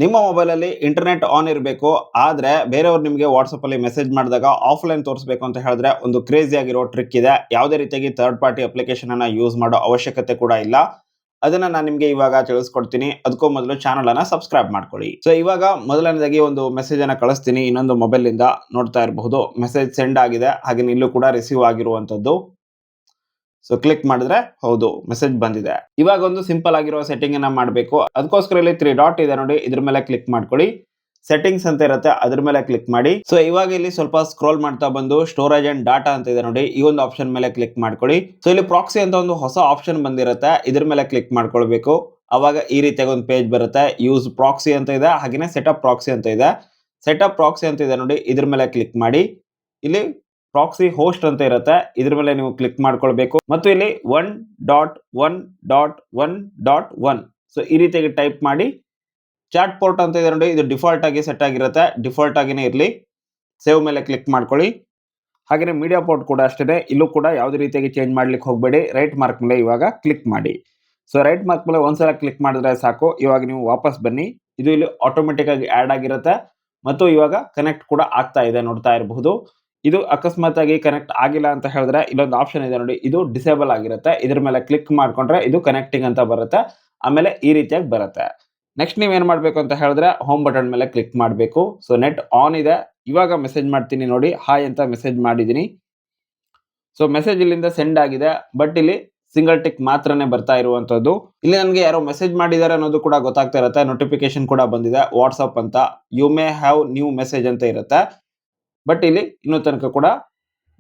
ನಿಮ್ಮ ಮೊಬೈಲಲ್ಲಿ internet on ಇರಬೇಕು. ಆದ್ರೆ ಬೇರೆಯವರು ನಿಮಗೆ ವಾಟ್ಸಪ್ಪಲ್ಲಿ ಮೆಸೇಜ್ ಮಾಡಿದಾಗ ಆಫ್‌ಲೈನ್ ತೋರಿಸಬೇಕು ಅಂತ ಹೇಳಿದ್ರೆ ಒಂದು ಕ್ರೇಜಿ ಆಗಿರೋ ಟ್ರಿಕ್ ಇದೆ. ಯಾವುದೇ ರೀತಿಯಾಗಿ ಥರ್ಡ್ ಪಾರ್ಟಿ ಅಪ್ಲಿಕೇಶನ್ ಅನ್ನ ಯೂಸ್ ಮಾಡೋ ಅವಶ್ಯಕತೆ ಕೂಡ ಇಲ್ಲ. ಅದನ್ನ ನಾನು ನಿಮಗೆ ಇವಾಗ ತಿಳಿಸ್ಕೊಡ್ತೀನಿ. ಅದಕ್ಕೂ ಮೊದಲು ಚಾನಲ್ ಅನ್ನ ಸಬ್ಸ್ಕ್ರೈಬ್ ಮಾಡ್ಕೊಳ್ಳಿ. ಸೊ ಇವಾಗ ಮೊದಲನೇದಾಗಿ ಒಂದು ಮೆಸೇಜ್ ಅನ್ನ ಕಳಿಸ್ತೀನಿ ಇನ್ನೊಂದು ಮೊಬೈಲ್ ಇಂದ. ನೋಡ್ತಾ ಇರಬಹುದು ಮೆಸೇಜ್ ಸೆಂಡ್ ಆಗಿದೆ. ಹಾಗೆ ಇಲ್ಲೂ ಕೂಡ ರಿಸೀವ್ ಆಗಿರುವಂತದ್ದು. ಸೊ ಕ್ಲಿಕ್ ಮಾಡಿದ್ರೆ ಹೌದು ಮೆಸೇಜ್ ಬಂದಿದೆ. ಇವಾಗ ಒಂದು ಸಿಂಪಲ್ ಆಗಿರೋ ಸೆಟ್ಟಿಂಗ್ ಅನ್ನ ಮಾಡಬೇಕು. ಅದಕ್ಕೋಸ್ಕರ ಇಲ್ಲಿ 3 ಡಾಟ್ ಇದೆ ನೋಡಿ, ಇದ್ರ ಮೇಲೆ ಕ್ಲಿಕ್ ಮಾಡ್ಕೊಳ್ಳಿ. ಸೆಟ್ಟಿಂಗ್ಸ್ ಅಂತ ಇರುತ್ತೆ, ಅದ್ರ ಮೇಲೆ ಕ್ಲಿಕ್ ಮಾಡಿ. ಸೊ ಇವಾಗ ಇಲ್ಲಿ ಸ್ವಲ್ಪ ಸ್ಕ್ರೋಲ್ ಮಾಡ್ತಾ ಬಂದು ಸ್ಟೋರೇಜ್ ಅಂಡ್ ಡಾಟಾ ಅಂತ ಇದೆ ನೋಡಿ, ಈ ಒಂದು ಆಪ್ಷನ್ ಮೇಲೆ ಕ್ಲಿಕ್ ಮಾಡ್ಕೊಳ್ಳಿ. ಸೊ ಇಲ್ಲಿ ಪ್ರಾಕ್ಸಿ ಅಂತ ಒಂದು ಹೊಸ ಆಪ್ಷನ್ ಬಂದಿರುತ್ತೆ, ಇದ್ರ ಮೇಲೆ ಕ್ಲಿಕ್ ಮಾಡ್ಕೊಳ್ಬೇಕು. ಅವಾಗ ಈ ರೀತಿಯಾಗಿ ಒಂದು ಪೇಜ್ ಬರುತ್ತೆ. ಯೂಸ್ ಪ್ರಾಕ್ಸಿ ಅಂತ ಇದೆ, ಹಾಗೇನೆ ಸೆಟಪ್ ಪ್ರಾಕ್ಸಿ ಅಂತ ಇದೆ. ಸೆಟಪ್ ಪ್ರಾಕ್ಸಿ ಅಂತ ಇದೆ ನೋಡಿ, ಇದ್ರ ಮೇಲೆ ಕ್ಲಿಕ್ ಮಾಡಿ. ಇಲ್ಲಿ ಪ್ರಾಕ್ಸಿ ಹೋಸ್ಟ್ ಅಂತ ಇರುತ್ತೆ, ಇದ್ರ ಮೇಲೆ ನೀವು ಕ್ಲಿಕ್ ಮಾಡ್ಕೊಳ್ಬೇಕು ಮತ್ತು ಇಲ್ಲಿ 1.1.1.1 ಸೊ ಈ ರೀತಿಯಾಗಿ ಟೈಪ್ ಮಾಡಿ. ಚಾಟ್ ಪೋರ್ಟ್ ಅಂತ ಇದೆ ನೋಡಿ, ಇದು ಡಿಫಾಲ್ಟ್ ಆಗಿ ಸೆಟ್ ಆಗಿರುತ್ತೆ, ಡಿಫಾಲ್ಟ್ ಆಗಿನೇ ಇರಲಿ. ಸೇವ್ ಮೇಲೆ ಕ್ಲಿಕ್ ಮಾಡ್ಕೊಳ್ಳಿ. ಹಾಗೆಯೇ ಮೀಡಿಯಾ ಪೋರ್ಟ್ ಕೂಡ ಅಷ್ಟೇ, ಇಲ್ಲೂ ಕೂಡ ಯಾವುದೇ ರೀತಿಯಾಗಿ ಚೇಂಜ್ ಮಾಡ್ಲಿಕ್ಕೆ ಹೋಗಬೇಡಿ. ರೈಟ್ ಮಾರ್ಕ್ ಮೇಲೆ ಇವಾಗ ಕ್ಲಿಕ್ ಮಾಡಿ. ಸೊ ರೈಟ್ ಮಾರ್ಕ್ ಮೇಲೆ ಒಂದ್ಸಲ ಕ್ಲಿಕ್ ಮಾಡಿದ್ರೆ ಸಾಕು. ಇವಾಗ ನೀವು ವಾಪಸ್ ಬನ್ನಿ. ಇದು ಇಲ್ಲಿ ಆಟೋಮೆಟಿಕ್ ಆಗಿ ಆಡ್ ಆಗಿರುತ್ತೆ ಮತ್ತು ಇವಾಗ ಕನೆಕ್ಟ್ ಕೂಡ ಆಗ್ತಾ ಇದೆ, ನೋಡ್ತಾ ಇರಬಹುದು. ಇದು ಅಕಸ್ಮಾತ್ ಆಗಿ ಕನೆಕ್ಟ್ ಆಗಿಲ್ಲ ಅಂತ ಹೇಳಿದ್ರೆ ಇಲ್ಲೊಂದು ಆಪ್ಷನ್ ಇದೆ ನೋಡಿ, ಇದು ಡಿಸೇಬಲ್ ಆಗಿರುತ್ತೆ. ಇದ್ರ ಮೇಲೆ ಕ್ಲಿಕ್ ಮಾಡ್ಕೊಂಡ್ರೆ ಇದು ಕನೆಕ್ಟಿಂಗ್ ಅಂತ ಬರುತ್ತೆ. ಆಮೇಲೆ ಈ ರೀತಿಯಾಗಿ ಬರುತ್ತೆ. ನೆಕ್ಸ್ಟ್ ನೀವೇನ್ ಮಾಡ್ಬೇಕು ಅಂತ ಹೇಳಿದ್ರೆ ಹೋಮ್ ಬಟನ್ ಮೇಲೆ ಕ್ಲಿಕ್ ಮಾಡಬೇಕು. ಸೊ ನೆಟ್ ಆನ್ ಇದೆ. ಇವಾಗ ಮೆಸೇಜ್ ಮಾಡ್ತೀನಿ ನೋಡಿ, ಹಾಯ್ ಅಂತ ಮೆಸೇಜ್ ಮಾಡಿದ್ದೀನಿ. ಸೊ ಮೆಸೇಜ್ ಇಲ್ಲಿಂದ ಸೆಂಡ್ ಆಗಿದೆ, ಬಟ್ ಇಲ್ಲಿ ಸಿಂಗಲ್ ಟಿಕ್ ಮಾತ್ರನೇ ಬರ್ತಾ ಇರುವಂತದ್ದು. ಇಲ್ಲಿ ನನಗೆ ಯಾರೋ ಮೆಸೇಜ್ ಮಾಡಿದ್ದಾರೆ ಅನ್ನೋದು ಕೂಡ ಗೊತ್ತಾಗ್ತಾ ಇರುತ್ತೆ. ನೋಟಿಫಿಕೇಶನ್ ಕೂಡ ಬಂದಿದೆ ವಾಟ್ಸ್ಆಪ್ ಅಂತ, you may have new message ಅಂತ ಇರುತ್ತೆ. ಬಟ್ ಇಲ್ಲಿ ಇನ್ನೂ ತನಕ ಕೂಡ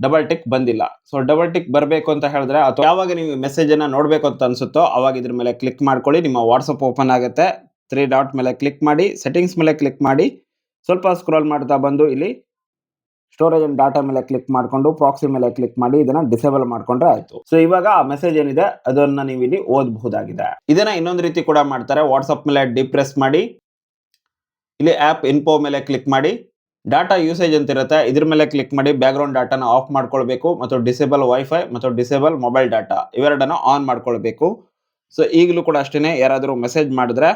ಡಬಲ್ ಟಿಕ್ ಬಂದಿಲ್ಲ. ಸೊ ಡಬಲ್ ಟಿಕ್ ಬರಬೇಕು ಅಂತ ಹೇಳಿದ್ರೆ ಅಥವಾ ಯಾವಾಗ ನೀವು ಮೆಸೇಜ್ ಅನ್ನ ನೋಡಬೇಕು ಅಂತ ಅನ್ಸುತ್ತೋ ಅವಾಗ ಇದ್ರ ಮೇಲೆ ಕ್ಲಿಕ್ ಮಾಡ್ಕೊಳ್ಳಿ. ನಿಮ್ಮ ವಾಟ್ಸಪ್ ಓಪನ್ ಆಗುತ್ತೆ. 3 ಡಾಟ್ ಮೇಲೆ ಕ್ಲಿಕ್ ಮಾಡಿ, ಸೆಟ್ಟಿಂಗ್ಸ್ ಮೇಲೆ ಕ್ಲಿಕ್ ಮಾಡಿ, ಸ್ವಲ್ಪ ಸ್ಕ್ರೋಲ್ ಮಾಡ್ತಾ ಬಂದು ಇಲ್ಲಿ ಸ್ಟೋರೇಜ್ ಅಂಡ್ ಡಾಟಾ ಮೇಲೆ ಕ್ಲಿಕ್ ಮಾಡಿಕೊಂಡು ಪ್ರಾಕ್ಸಿ ಮೇಲೆ ಕ್ಲಿಕ್ ಮಾಡಿ ಇದನ್ನ ಡಿಸೇಬಲ್ ಮಾಡ್ಕೊಂಡ್ರೆ ಆಯ್ತು. ಸೊ ಇವಾಗ ಆ ಮೆಸೇಜ್ ಏನಿದೆ ಅದನ್ನ ನೀವು ಇಲ್ಲಿ ಓದಬಹುದಾಗಿದೆ. ಇದನ್ನ ಇನ್ನೊಂದು ರೀತಿ ಕೂಡ ಮಾಡ್ತಾರೆ. ವಾಟ್ಸಪ್ ಮೇಲೆ ಡಿಪ್ರೆಸ್ ಮಾಡಿ, ಇಲ್ಲಿ ಆಪ್ ಇನ್ಫೋ ಮೇಲೆ ಕ್ಲಿಕ್ ಮಾಡಿ, ಡಾಟಾ ಯೂಸೇಜ್ ಅಂತ ಇರುತ್ತೆ, ಇದ್ರ ಮೇಲೆ ಕ್ಲಿಕ್ ಮಾಡಿ ಬ್ಯಾಕ್ ಗ್ರೌಂಡ್ ಡಾಟಾನ ಆಫ್ ಮಾಡ್ಕೊಳ್ಬೇಕು ಮತ್ತು ಡಿಸೇಬಲ್ ವೈಫೈ ಮತ್ತು ಡಿಸೇಬಲ್ ಮೊಬೈಲ್ ಡಾಟಾ ಇವೆರಡನ್ನ ಆನ್ ಮಾಡ್ಕೊಳ್ಬೇಕು. ಸೊ ಈಗಲೂ ಕೂಡ ಅಷ್ಟೇನೆ, ಯಾರಾದರೂ ಮೆಸೇಜ್ ಮಾಡಿದ್ರೆ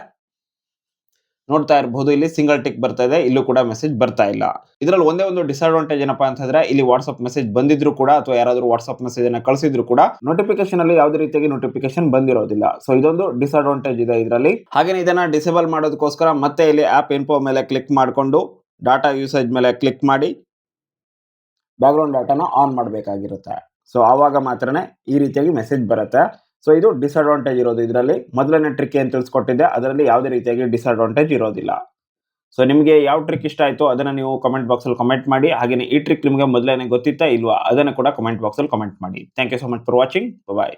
ನೋಡ್ತಾ ಇರಬಹುದು ಇಲ್ಲಿ ಸಿಂಗಲ್ ಟಿಕ್ ಬರ್ತಾ ಇದೆ, ಇಲ್ಲೂ ಕೂಡ ಮೆಸೇಜ್ ಬರ್ತಾ ಇಲ್ಲ. ಇದರಲ್ಲಿ ಒಂದೇ ಒಂದು ಡಿಸ್ಅಡ್ವಾಂಟೇಜ್ ಏನಪ್ಪಾ ಅಂತಂದ್ರೆ ಇಲ್ಲಿ ವಾಟ್ಸ್ಆಪ್ ಮೆಸೇಜ್ ಬಂದಿದ್ರು ಕೂಡ ಅಥವಾ ಯಾರಾದರೂ ವಾಟ್ಸ್ಆಪ್ ಮೆಸೇಜ್ ಅನ್ನ ಕಳಿಸಿದ್ರು ಕೂಡ ನೋಟಿಫಿಕೇಶನ್ ಅಲ್ಲಿ ಯಾವುದೇ ರೀತಿಯಾಗಿ ನೋಟಿಫಿಕೇಶನ್ ಬಂದಿರೋದಿಲ್ಲ. ಸೊ ಇದೊಂದು ಡಿಸ್ಅಡ್ವಾಂಟೇಜ್ ಇದೆ ಇದರಲ್ಲಿ. ಹಾಗೆ ಇದನ್ನ ಡಿಸೇಬಲ್ ಮಾಡೋದಕ್ಕೋಸ್ಕರ ಮತ್ತೆ ಇಲ್ಲಿ ಆಪ್ ಇನ್ಫೋ ಮೇಲೆ ಕ್ಲಿಕ್ ಮಾಡಿಕೊಂಡು ಡಾಟಾ ಯೂಸೇಜ್ ಮೇಲೆ ಕ್ಲಿಕ್ ಮಾಡಿ ಬ್ಯಾಕ್ ಗ್ರೌಂಡ್ ಡಾಟಾನ ಆನ್ ಮಾಡಬೇಕಾಗಿರುತ್ತೆ. ಸೊ ಆವಾಗ ಮಾತ್ರನೇ ಈ ರೀತಿಯಾಗಿ ಮೆಸೇಜ್ ಬರುತ್ತೆ. ಸೊ ಇದು ಡಿಸ್ಅಡ್ವಾಂಟೇಜ್ ಇರೋದು ಇದರಲ್ಲಿ. ಮೊದಲನೇ ಟ್ರಿಕ್ ಏನು ತಿಳಿಸ್ಕೊಟ್ಟಿದ್ದೆ ಅದರಲ್ಲಿ ಯಾವುದೇ ರೀತಿಯಾಗಿ ಡಿಸ್ಅಡ್ವಾಂಟೇಜ್ ಇರೋದಿಲ್ಲ. ಸೊ ನಿಮಗೆ ಯಾವ ಟ್ರಿಕ್ ಇಷ್ಟ ಆಯಿತು ಅದನ್ನು ನೀವು ಕಮೆಂಟ್ ಬಾಕ್ಸಲ್ಲಿ ಕಮೆಂಟ್ ಮಾಡಿ. ಹಾಗೆಯೇ ಈ ಟ್ರಿಕ್ ನಿಮಗೆ ಮೊದಲನೇ ಗೊತ್ತಿತ್ತಾ ಇಲ್ವಾ ಅದನ್ನು ಕೂಡ ಕಮೆಂಟ್ ಬಾಕ್ಸಲ್ಲಿ ಕಮೆಂಟ್ ಮಾಡಿ. Thank you so much for watching. Bye.